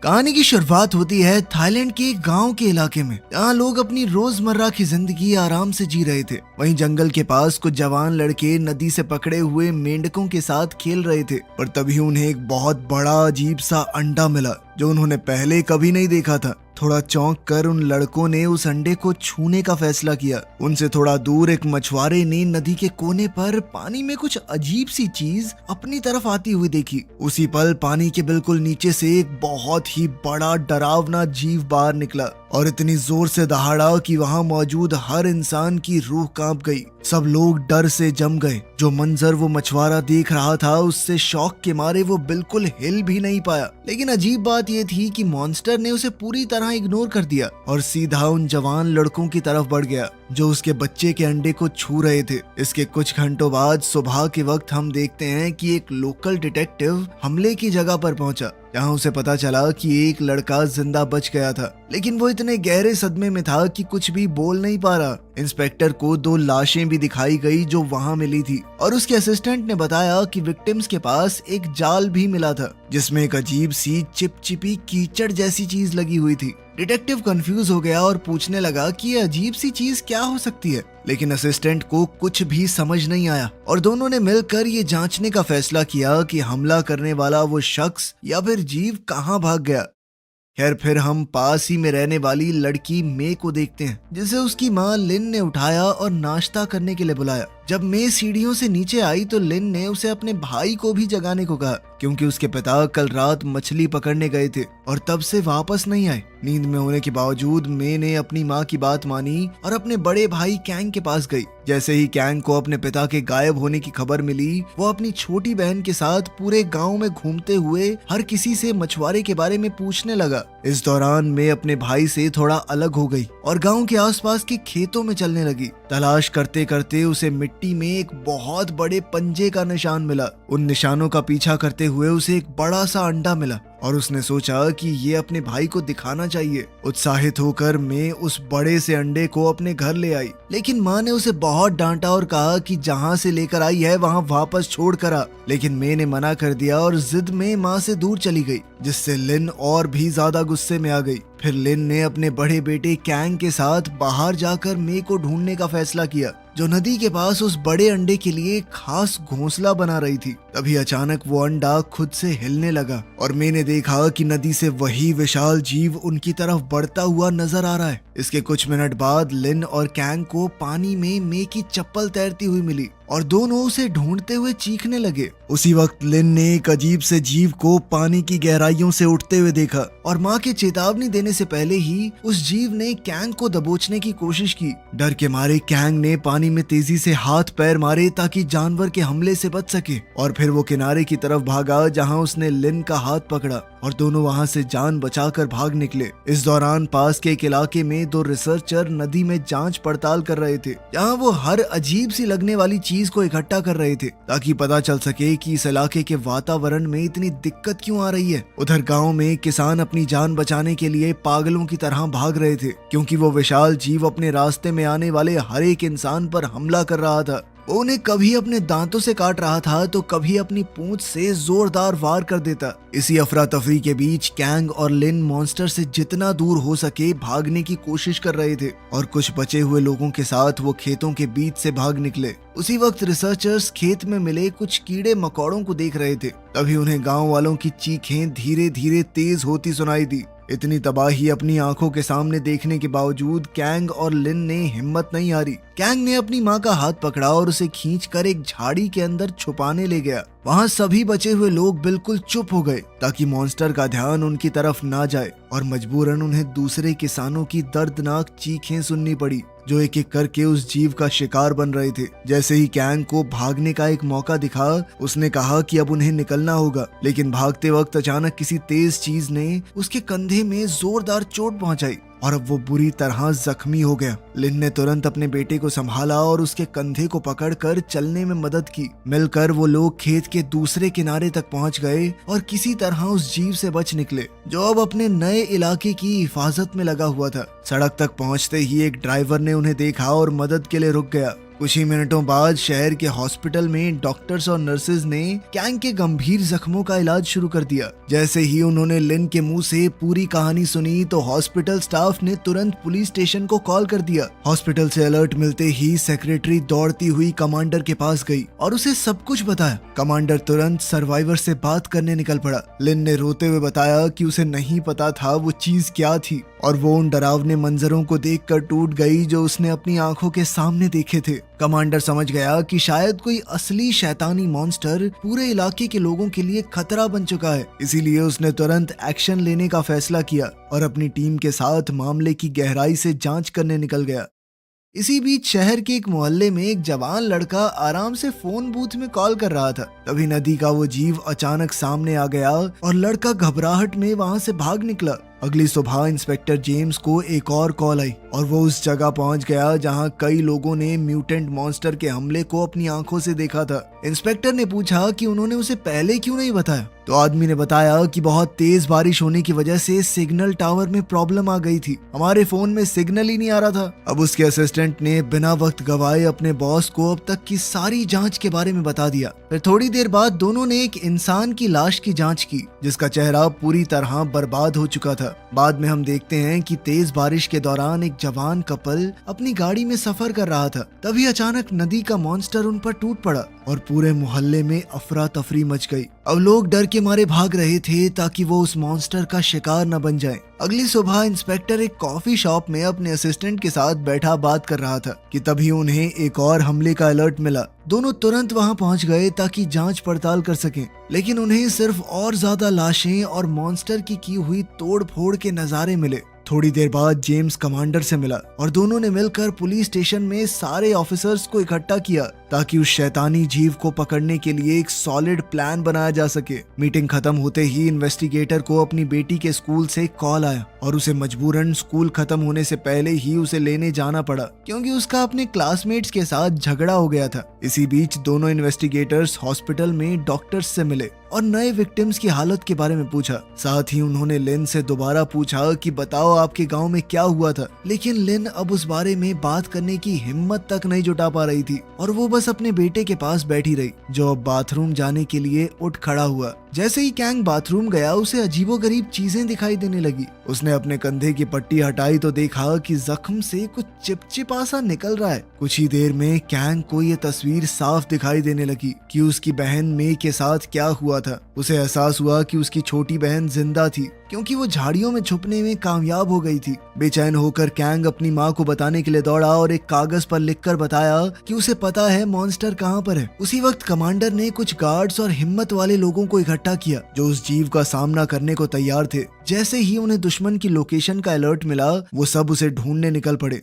कहानी की शुरुआत होती है थाईलैंड के एक गांव के इलाके में, जहाँ लोग अपनी रोजमर्रा की जिंदगी आराम से जी रहे थे। वहीं जंगल के पास कुछ जवान लड़के नदी से पकड़े हुए मेंढकों के साथ खेल रहे थे, पर तभी उन्हें एक बहुत बड़ा अजीब सा अंडा मिला जो उन्होंने पहले कभी नहीं देखा था। थोड़ा चौंक कर उन लड़कों ने उस अंडे को छूने का फैसला किया। उनसे थोड़ा दूर एक मछुआरे ने नदी के कोने पर पानी में कुछ अजीब सी चीज अपनी तरफ आती हुई देखी। उसी पल पानी के बिल्कुल नीचे से एक बहुत ही बड़ा डरावना जीव बाहर निकला और इतनी जोर से दहाड़ा कि वहां मौजूद हर इंसान की रूह कांप गई। सब लोग डर से जम गए। जो मंजर वो मछुआरा देख रहा था उससे शौक के मारे वो बिल्कुल हिल भी नहीं पाया। लेकिन अजीब बात ये थी कि मॉन्स्टर ने उसे पूरी तरह इग्नोर कर दिया और सीधा उन जवान लड़कों की तरफ बढ़ गया जो उसके बच्चे के अंडे को छू रहे थे। इसके कुछ घंटों बाद सुबह के वक्त हम देखते हैं कि एक लोकल डिटेक्टिव हमले की जगह पर पहुंचा, जहां उसे पता चला कि एक लड़का जिंदा बच गया था, लेकिन वो इतने गहरे सदमे में था कि कुछ भी बोल नहीं पा रहा। इंस्पेक्टर को 2 लाशें भी दिखाई गई जो वहां मिली थी और उसके असिस्टेंट ने बताया कि विक्टिम्स के पास एक जाल भी मिला था जिसमें एक अजीब सी चिपचिपी कीचड़ जैसी चीज लगी हुई थी। डिटेक्टिव कंफ्यूज हो गया और पूछने लगा कि ये अजीब सी चीज क्या हो सकती है, लेकिन असिस्टेंट को कुछ भी समझ नहीं आया और दोनों ने मिलकर ये जांचने का फैसला किया कि हमला करने वाला वो शख्स या फिर जीव कहाँ भाग गया। खैर फिर हम पास ही में रहने वाली लड़की मे को देखते हैं, जिसे उसकी माँ लिन ने उठाया और नाश्ता करने के लिए बुलाया। जब मे सीढ़ियों से नीचे आई तो लिन ने उसे अपने भाई को भी जगाने को कहा, क्योंकि उसके पिता कल रात मछली पकड़ने गए थे और तब से वापस नहीं आए। नींद में होने के बावजूद मे ने अपनी माँ की बात मानी और अपने बड़े भाई कैंग के पास गई। जैसे ही कैंग को अपने पिता के गायब होने की खबर मिली, वो अपनी छोटी बहन के साथ पूरे गांव में घूमते हुए हर किसी से मछुआरे के बारे में पूछने लगा। इस दौरान मे अपने भाई से थोड़ा अलग हो गई और गांव के आसपास के खेतों में चलने लगी। तलाश करते करते उसे मिट्टी में एक बहुत बड़े पंजे का निशान मिला। उन निशानों का पीछा करते हुए उसे एक बड़ा सा अंडा मिला और उसने सोचा कि ये अपने भाई को दिखाना चाहिए। उत्साहित होकर मैं उस बड़े से अंडे को अपने घर ले आई, लेकिन माँ ने उसे बहुत डांटा और कहा कि जहाँ से लेकर आई है वहाँ वापस छोड़ कर आ। लेकिन मैं मना कर दिया और जिद में माँ से दूर चली गई, जिससे लिन और भी ज्यादा गुस्से में आ गई। फिर लिन ने अपने बड़े बेटे कैंग के साथ बाहर जाकर मे को ढूंढने का फैसला किया, जो नदी के पास उस बड़े अंडे के लिए खास घोंसला बना रही थी। तभी अचानक वो अंडा खुद से हिलने लगा और मैंने देखा कि नदी से वही विशाल जीव उनकी तरफ बढ़ता हुआ नजर आ रहा है। इसके कुछ मिनट बाद लिन और कैंग को पानी में मे की चप्पल तैरती हुई मिली और दोनों उसे ढूंढते हुए चीखने लगे। उसी वक्त लिन ने एक अजीब से जीव को पानी की गहराइयों से उठते हुए देखा और माँ के चेतावनी देने से पहले ही उस जीव ने कैंग को दबोचने की कोशिश की। डर के मारे कैंग ने पानी में तेजी से हाथ पैर मारे ताकि जानवर के हमले से बच सके और फिर वो किनारे की तरफ भागा, जहाँ उसने लिन का हाथ पकड़ा और दोनों वहाँ से जान बचाकर भाग निकले। इस दौरान पास के एक इलाके में 2 रिसर्चर नदी में जांच पड़ताल कर रहे थे, जहाँ वो हर अजीब सी लगने वाली चीज को इकट्ठा कर रहे थे ताकि पता चल सके कि इस इलाके के वातावरण में इतनी दिक्कत क्यों आ रही है। उधर गांव में किसान अपनी जान बचाने के लिए पागलों की तरह भाग रहे थे, क्योंकि वो विशाल जीव अपने रास्ते में आने वाले हर एक इंसान पर हमला कर रहा था। वो उन्हें कभी अपने दांतों से काट रहा था तो कभी अपनी पूंछ से जोरदार वार कर देता। इसी अफरा तफरी के बीच कैंग और लिन मॉन्स्टर से जितना दूर हो सके भागने की कोशिश कर रहे थे और कुछ बचे हुए लोगों के साथ वो खेतों के बीच से भाग निकले। उसी वक्त रिसर्चर्स खेत में मिले कुछ कीड़े मकोड़ों को देख रहे थे। तभी उन्हें गाँव वालों की चीखें धीरे धीरे तेज होती सुनाई दी। इतनी तबाही अपनी आंखों के सामने देखने के बावजूद कैंग और लिन ने हिम्मत नहीं हारी। कैंग ने अपनी माँ का हाथ पकड़ा और उसे खींचकर एक झाड़ी के अंदर छुपाने ले गया। वहाँ सभी बचे हुए लोग बिल्कुल चुप हो गए ताकि मॉन्स्टर का ध्यान उनकी तरफ ना जाए और मजबूरन उन्हें दूसरे किसानों की दर्दनाक चीखें सुननी पड़ी, जो एक एक करके उस जीव का शिकार बन रहे थे। जैसे ही कैंग को भागने का एक मौका दिखा, उसने कहा कि अब उन्हें निकलना होगा, लेकिन भागते वक्त अचानक किसी तेज चीज ने उसके कंधे में जोरदार चोट पहुंचाई और अब वो बुरी तरह जख्मी हो गया। लिन ने तुरंत अपने बेटे को संभाला और उसके कंधे को पकड़कर चलने में मदद की। मिलकर वो लोग खेत के दूसरे किनारे तक पहुंच गए और किसी तरह उस जीव से बच निकले, जो अब अपने नए इलाके की हिफाजत में लगा हुआ था। सड़क तक पहुंचते ही एक ड्राइवर ने उन्हें देखा और मदद के लिए रुक गया। कुछ ही मिनटों बाद शहर के हॉस्पिटल में डॉक्टर्स और नर्सेज ने कैंग के गंभीर जख्मों का इलाज शुरू कर दिया। जैसे ही उन्होंने लिन के मुंह से पूरी कहानी सुनी तो हॉस्पिटल स्टाफ ने तुरंत पुलिस स्टेशन को कॉल कर दिया। हॉस्पिटल से अलर्ट मिलते ही सेक्रेटरी दौड़ती हुई कमांडर के पास गई और उसे सब कुछ बताया। कमांडर तुरंत सर्वाइवर से बात करने निकल पड़ा। लिन ने रोते हुए बताया कि उसे नहीं पता था वो चीज क्या थी और वो उन डरावने मंजरों को देखकर टूट गई जो उसने अपनी आंखों के सामने देखे थे। कमांडर समझ गया कि शायद कोई असली शैतानी मॉन्स्टर पूरे इलाके के लोगों के लिए खतरा बन चुका है। इसीलिए उसने तुरंत एक्शन लेने का फैसला किया और अपनी टीम के साथ मामले की गहराई से जांच करने निकल गया। इसी बीच शहर के एक मोहल्ले में एक जवान लड़का आराम से फोन बूथ में कॉल कर रहा था। तभी नदी का वो जीव अचानक सामने आ गया और लड़का घबराहट में वहां से भाग निकला। अगली सुबह इंस्पेक्टर जेम्स को एक और कॉल आई और वो उस जगह पहुंच गया जहां कई लोगों ने म्यूटेंट मॉन्स्टर के हमले को अपनी आंखों से देखा था। इंस्पेक्टर ने पूछा कि उन्होंने उसे पहले क्यों नहीं बताया, तो आदमी ने बताया कि बहुत तेज बारिश होने की वजह से सिग्नल टावर में प्रॉब्लम आ गई थी, हमारे फोन में सिग्नल ही नहीं आ रहा था। अब उसके असिस्टेंट ने बिना वक्त गवाए अपने बॉस को अब तक की सारी जांच के बारे में बता दिया। फिर थोड़ी देर बाद दोनों ने एक इंसान की लाश की जांच की जिसका चेहरा पूरी तरह बर्बाद हो चुका था। बाद में हम देखते हैं कि तेज बारिश के दौरान एक जवान कपल अपनी गाड़ी में सफर कर रहा था। तभी अचानक नदी का मॉन्स्टर उन पर टूट पड़ा और पूरे मोहल्ले में अफरा तफरी मच गई। अब लोग डर के मारे भाग रहे थे ताकि वो उस मॉन्स्टर का शिकार न बन जाएं। अगली सुबह इंस्पेक्टर एक कॉफी शॉप में अपने असिस्टेंट के साथ बैठा बात कर रहा था कि तभी उन्हें एक और हमले का अलर्ट मिला। दोनों तुरंत वहां पहुंच गए ताकि जांच पड़ताल कर सकें, लेकिन उन्हें सिर्फ और ज्यादा लाशें और मॉन्स्टर की हुई तोड़ फोड़ के नजारे मिले। थोड़ी देर बाद जेम्स कमांडर से मिला और दोनों ने मिलकर पुलिस स्टेशन में सारे ऑफिसर्स को इकट्ठा किया ताकि उस शैतानी जीव को पकड़ने के लिए एक सॉलिड प्लान बनाया जा सके। मीटिंग खत्म होते ही इन्वेस्टिगेटर को अपनी बेटी के स्कूल से कॉल आया और उसे मजबूरन स्कूल खत्म होने से पहले ही उसे लेने जाना पड़ा क्योंकि उसका अपने क्लासमेट्स के साथ झगड़ा हो गया था। इसी बीच दोनों इन्वेस्टिगेटर्स हॉस्पिटल में डॉक्टर्स से मिले और नए विक्टिम्स की हालत के बारे में पूछा। साथ ही उन्होंने लिन से दोबारा पूछा कि बताओ आपके गांव में क्या हुआ था, लेकिन लिन अब उस बारे में बात करने की हिम्मत तक नहीं जुटा पा रही थी और वो बस अपने बेटे के पास बैठी रही जो अब बाथरूम जाने के लिए उठ खड़ा हुआ। जैसे ही कैंग बाथरूम गया उसे अजीबोगरीब चीजें दिखाई देने लगी। उसने अपने कंधे की पट्टी हटाई तो देखा कि जख्म से कुछ चिपचिपा सा निकल रहा है। कुछ ही देर में कैंग को ये तस्वीर साफ दिखाई देने लगी कि उसकी बहन मे के साथ क्या हुआ था। उसे एहसास हुआ कि उसकी छोटी बहन जिंदा थी क्योंकि वो झाड़ियों में छुपने में कामयाब हो गई थी। बेचैन होकर कैंग अपनी माँ को बताने के लिए दौड़ा और एक कागज पर लिखकर बताया कि उसे पता है मॉन्स्टर कहाँ पर है। उसी वक्त कमांडर ने कुछ गार्ड्स और हिम्मत वाले लोगों को इकट्ठा किया जो उस जीव का सामना करने को तैयार थे। जैसे ही उन्हें दुश्मन की लोकेशन का अलर्ट मिला वो सब उसे ढूंढने निकल पड़े।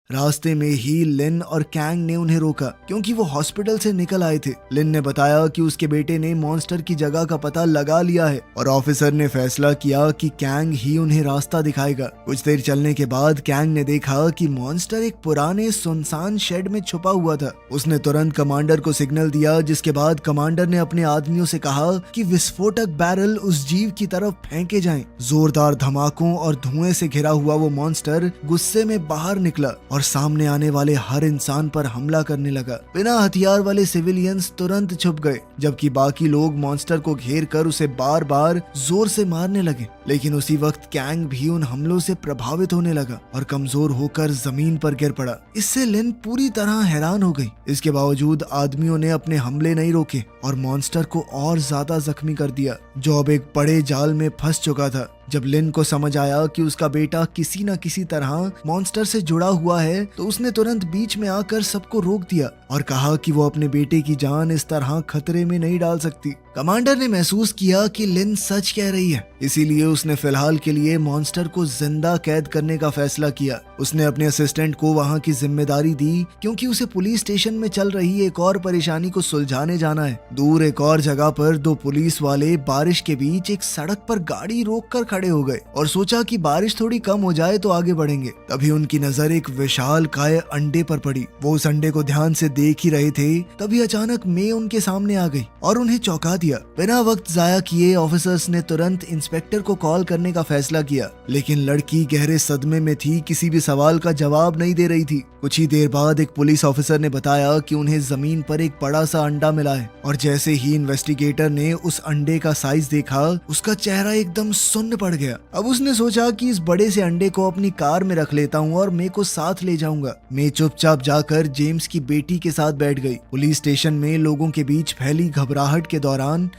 रास्ते में ही लिन और कैंग ने उन्हें रोका क्योंकि वो हॉस्पिटल से निकल आए थे। लिन ने बताया कि उसके बेटे ने मॉन्स्टर की जगह का पता लगा लिया है और ऑफिसर ने फैसला किया कि कैंग ही उन्हें रास्ता दिखाएगा। कुछ देर चलने के बाद कैंग ने देखा कि मॉन्स्टर एक पुराने सुनसान शेड में छुपा हुआ था। उसने तुरंत कमांडर को सिग्नल दिया जिसके बाद कमांडर ने अपने आदमियों से कहा कि विस्फोटक बैरल उस जीव की तरफ फेंके जाएं। जोरदार धमाकों और धुएं से घिरा हुआ वो मॉन्स्टर गुस्से में बाहर निकला और सामने आने वाले हर इंसान पर हमला करने लगा। बिना हथियार वाले सिविलियंस तुरंत छुप गए जबकि बाकी लोग मॉन्स्टर को घेर कर उसे बार बार जोर से मारने लगे। लेकिन उसी वक्त कैंग भी उन हमलों से प्रभावित होने लगा और कमजोर होकर जमीन पर गिर पड़ा। इससे लिन पूरी तरह हैरान हो गई। इसके बावजूद आदमियों ने अपने हमले नहीं रोके और मॉन्स्टर को और ज्यादा जख्मी कर दिया जो अब एक बड़े जाल में फंस चुका था। जब लिन को समझ आया कि उसका बेटा किसी न किसी तरह मॉन्स्टर से जुड़ा हुआ है तो उसने तुरंत बीच में आकर सबको रोक दिया और कहा कि वो अपने बेटे की जान इस तरह खतरे में नहीं डाल सकती। कमांडर ने महसूस किया कि लिन सच कह रही है, इसीलिए उसने फिलहाल के लिए मॉन्स्टर को जिंदा कैद करने का फैसला किया। उसने अपने असिस्टेंट को वहां की जिम्मेदारी दी क्योंकि उसे पुलिस स्टेशन में चल रही एक और परेशानी को सुलझाने जाना है। दूर एक और जगह पर दो पुलिस वाले बारिश के बीच एक सड़क पर गाड़ी रोक कर खड़े हो गए और सोचा कि बारिश थोड़ी कम हो जाए तो आगे बढ़ेंगे। तभी उनकी नजर एक विशाल काय अंडे पर पड़ी। वो उस अंडे को ध्यान से देख ही रहे थे तभी अचानक मे उनके सामने आ गई और उन्हें चौंका दिया। बिना वक्त जाया किए ऑफिसर्स ने तुरंत इंस्पेक्टर को कॉल करने का फैसला किया, लेकिन लड़की गहरे सदमे में थी, किसी भी सवाल का जवाब नहीं दे रही थी। कुछ ही देर बाद एक पुलिस ऑफिसर ने बताया कि उन्हें जमीन पर एक बड़ा सा अंडा मिला है, और जैसे ही इन्वेस्टिगेटर ने उस अंडे का साइज देखा, उसका चेहरा एकदम सुन्न पड़ गया। अब उसने सोचा कि इस बड़े से अंडे को अपनी कार में रख लेता हूँ और मे को साथ ले जाऊंगा। मे चुपचाप जाकर जेम्स की बेटी के साथ बैठ गई। पुलिस स्टेशन में लोगों के बीच फैली घबराहट के दौरान